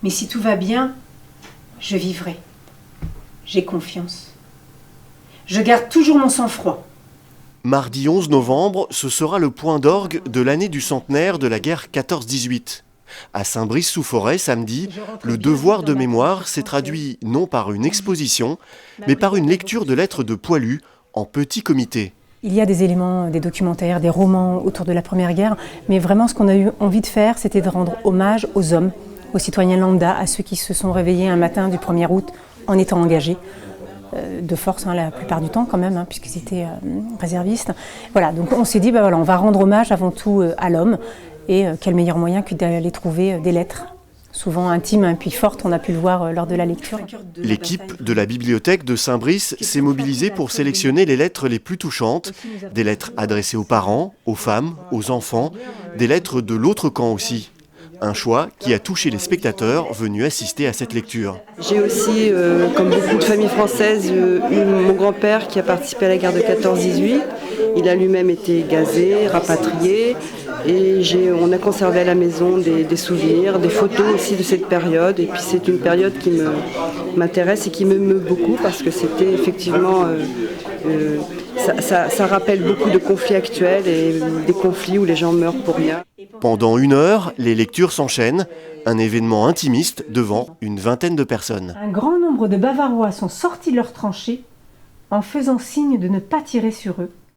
Mais si tout va bien, je vivrai. J'ai confiance. Je garde toujours mon sang-froid. Mardi 11 novembre, ce sera le point d'orgue de l'année du centenaire de la guerre 14-18. À Saint-Brice-sous-Forêt, samedi, le devoir de mémoire s'est traduit non par une exposition, mais par une lecture de lettres de Poilu en petit comité. Il y a des éléments, des documentaires, des romans autour de la Première Guerre, mais vraiment ce qu'on a eu envie de faire, c'était de rendre hommage aux hommes, aux citoyens lambda, à ceux qui se sont réveillés un matin du 1er août en étant engagés. De force la plupart du temps quand même, puisqu'ils étaient réservistes. Voilà, donc on s'est dit, on va rendre hommage avant tout à l'homme, et quel meilleur moyen que d'aller trouver des lettres, souvent intimes puis fortes, on a pu le voir lors de la lecture. L'équipe de la bibliothèque de Saint-Brice s'est mobilisée pour sélectionner les lettres les plus touchantes, des lettres adressées aux parents, aux femmes, aux enfants, des lettres de l'autre camp aussi. Un choix qui a touché les spectateurs venus assister à cette lecture. J'ai aussi, comme beaucoup de familles françaises, eu mon grand-père qui a participé à la guerre de 14-18. Il a lui-même été gazé, rapatrié, et on a conservé à la maison des souvenirs, des photos aussi de cette période. Et puis c'est une période qui m'intéresse et qui m'émeut beaucoup parce que c'était effectivement... ça rappelle beaucoup de conflits actuels et des conflits où les gens meurent pour rien. Pendant 1 heure, les lectures s'enchaînent, un événement intimiste devant une vingtaine de personnes. Un grand nombre de Bavarois sont sortis de leurs tranchées en faisant signe de ne pas tirer sur eux.